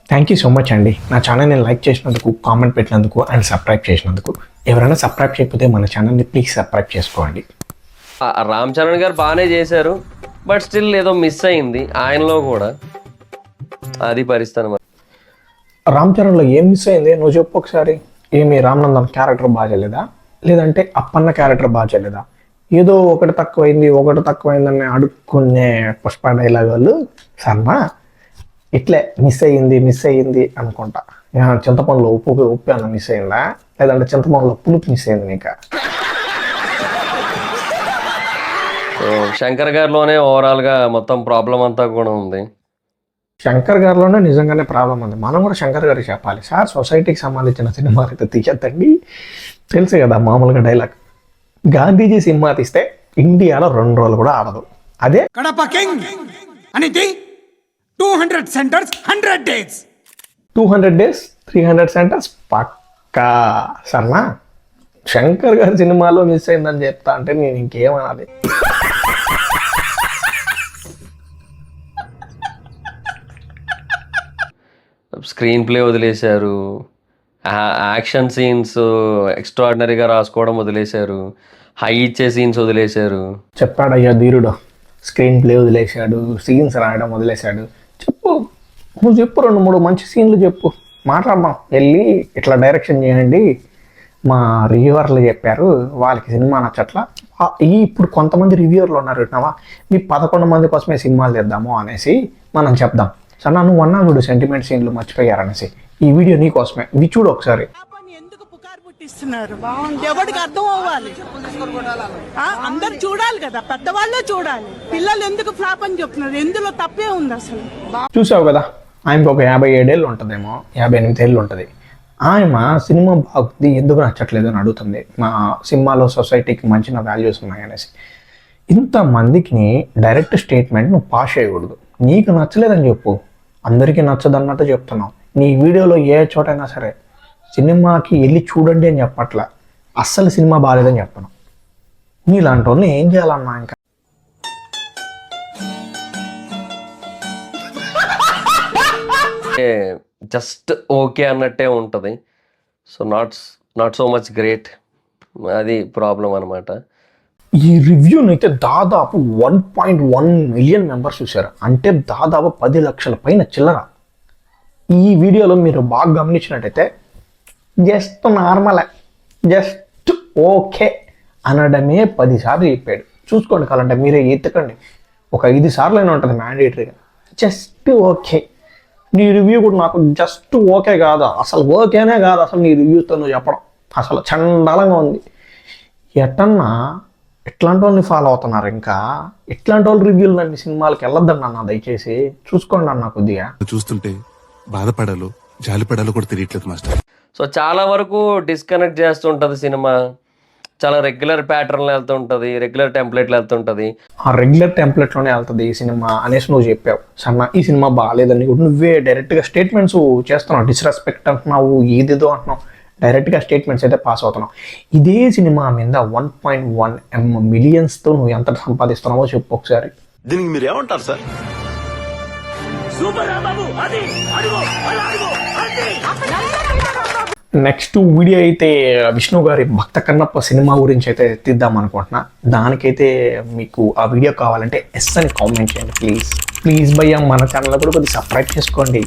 Thank you so much అండి. నా ఛానల్ని లైక్ చేసినందుకు, కామెంట్ పెట్టినందుకు అండ్ సబ్స్క్రైబ్ చేసినందుకు. ఎవరైనా సబ్స్క్రైబ్ చేయకపోతే మన ఛానల్ని ప్లీజ్ సబ్స్క్రైబ్ చేసుకోండి. రామ్ చరణ్ గారు బాగానే చేశారు, బట్ స్టిల్ ఏదో మిస్ అయింది ఆయనలో కూడా. అది పరిస్థితి మరి. రామ్ చరణ్లో ఏం మిస్ అయింది నువ్వు చెప్పు ఒకసారి. ఏమి రామ్నందన్ క్యారెక్టర్ బాగా చేయలేదా, లేదంటే అప్పన్న క్యారెక్టర్ బాగా చేయలేదా? ఏదో ఒకటి తక్కువైందని అడుక్కునే పుష్ప డైలాగ్ వాళ్ళు సర్మా ఇట్లే మిస్ అయ్యింది అనుకుంటా. చింతపండులో ఉప్పు అన్న మిస్ అయిందా, లేదంటే చింతపండులో పులుపు మిస్ అయింది నీకు? శంకర్ గారిలోనే ఓవరాల్గా మొత్తం ప్రాబ్లం అంతా కూడా ఉంది. శంకర్ గారిలోనే నిజంగానే ప్రాబ్లం ఉంది. మనం కూడా శంకర్ గారికి చెప్పాలి, సార్ సొసైటీకి సంబంధించిన సినిమాలు అయితే తీయద్దండి. తెలుసు కదా మామూలుగా డైలాగ్, గాంధీజీ సినిమా తీస్తే ఇండియాలో 2 రోజులు కూడా ఆడదు. అదే కడప కింగ్ అనేది 200 సెంటర్స్ 100 డేస్ 200 డేస్ 300 సెంటర్స్ పక్కా. సరేనా, శంకర్ గారి సినిమాలో మిస్ అయిందని చెప్తా అంటే నేను ఇంకేమనాలి? స్క్రీన్ ప్లే వదిలేశారు, యాక్షన్ సీన్స్ ఎక్స్ట్రాడినరీగా రాసుకోవడం వదిలేశారు, హై ఇచ్చే సీన్స్ వదిలేశారు. చెప్పాడయ్యా ధీరుడు, స్క్రీన్ ప్లే వదిలేశాడు, సీన్స్ రాయడం వదిలేశాడు. నువ్వు చెప్పు 2-3 మంచి సీన్లు చెప్పు, మాట్లాడదాం. వెళ్ళి ఇట్లా డైరెక్షన్ చేయండి, మా రివ్యూవర్లు చెప్పారు, వాళ్ళకి సినిమా నచ్చట్లా. ఇప్పుడు కొంతమంది రివ్యూవర్లు ఉన్నారు విన్నావా, మీ 11 మంది కోసమే సినిమాలు తెద్దాము అనేసి మనం చెప్దాం. సరే నువ్వు అన్నా చూడు, సెంటిమెంట్ సీన్లు మర్చిపోయారనేసి. ఈ వీడియో నీ కోసమే, ఇవి చూడు ఒకసారి. ఎవరికి అర్థం అవ్వాలి, అందరు చూడాలి కదా, పెద్దవాళ్ళే చూడాలి. పిల్లలు ఎందుకు ఫ్లాప్ అని చెప్తున్నారు, ఎందులో తప్పే ఉంది అసలు? చూసావు కదా, ఆయనకు ఒక 57 ఏళ్ళు ఉంటుందేమో, 58 ఏళ్ళు ఉంటుంది. ఆయన సినిమా బాగుంది ఎందుకు నచ్చట్లేదు అని అడుగుతుంది. మా సినిమాలో సొసైటీకి మంచిన వాల్యూస్ ఉన్నాయనేసి. ఇంతమందికి డైరెక్ట్ స్టేట్మెంట్ నువ్వు పాస్ చేయకూడదు. నీకు నచ్చలేదని చెప్పు, అందరికీ నచ్చదన్నట్టు చెప్తున్నావు. నీ వీడియోలో ఏ చోటైనా సరే సినిమాకి వెళ్ళి చూడండి అని చెప్పట్లా, అస్సలు సినిమా బాగాలేదని చెప్పను. నీలాంటి వాళ్ళని ఏం చేయాలన్నా ఇంకా? జస్ట్ ఓకే అన్నట్టే ఉంటుంది. So not so much great, అది ప్రాబ్లం అనమాట. ఈ రివ్యూని అయితే దాదాపు 1.1 మిలియన్ మెంబర్స్ చూశారు, అంటే దాదాపు 10 లక్షల పైన చిల్లర. ఈ వీడియోలో మీరు బాగా గమనించినట్టయితే జస్ట్ నార్మలే, జస్ట్ ఓకే అనడమే 10 సార్లు చెప్పాడు. చూసుకోండి, కావాలంటే మీరే ఎత్తుకండి, ఒక 5 సార్లు అయినా ఉంటుంది మ్యాండేటరీగా. Just okay. నీ రివ్యూ కూడా నాకు జస్ట్ ఓకే కాదా, అసలు ఓకేనే కాదు అసలు నీ రివ్యూతో నువ్వు చెప్పడం, అసలు చండాలంగా ఉంది. ఎట్టన్నా ఇట్లాంటి వాళ్ళని ఫాలో అవుతున్నారు. ఇంకా ఇట్లాంటి వాళ్ళు రివ్యూలు నన్ను సినిమాలకి వెళ్ళొద్దండి అన్న, దయచేసి చూసుకోండి అన్న. కొద్దిగా చూస్తుంటే బాధపడాలో జాలిపడాలో కూడా తెలియట్లేదు మాస్టర్. సో చాలా వరకు డిస్కనెక్ట్ చేస్తుంటుంది సినిమా, చాలా రెగ్యులర్ ప్యాటర్న్లో వెళ్తుంటుంది, రెగ్యులర్ టెంప్లెట్లు వెళ్తుంటుంది. ఆ రెగ్యులర్ టెంప్లెట్లోనే వెళ్తుంది ఈ సినిమా అనేసి నువ్వు చెప్పావు. సన్న ఈ సినిమా బాగాలేదని కూడా నువ్వే డైరెక్ట్గా స్టేట్మెంట్స్ చేస్తున్నావు, డిస్రెస్పెక్ట్ అంటున్నావు, ఏదేదో అంటున్నావు, డైరెక్ట్గా స్టేట్మెంట్స్ అయితే పాస్ అవుతున్నావు. ఇదే సినిమా మీద 1.1 మిలియన్స్తో నువ్వు ఎంత సంపాదిస్తున్నావో చెప్పు ఒకసారి. దీనికి మీరు ఏమంటారు సార్? నెక్స్ట్ వీడియో అయితే విష్ణు గారి భక్త కన్నప్ప సినిమా గురించి అయితే తీద్దాం అనుకుంటున్నా. దానికైతే మీకు ఆ వీడియో కావాలంటే ఎస్ అని కామెంట్ చేయండి ప్లీజ్. ప్లీజ్ భయ్యా, మన ఛానల్ కూడా కొద్దిగా సబ్స్క్రైబ్ చేసుకోండి.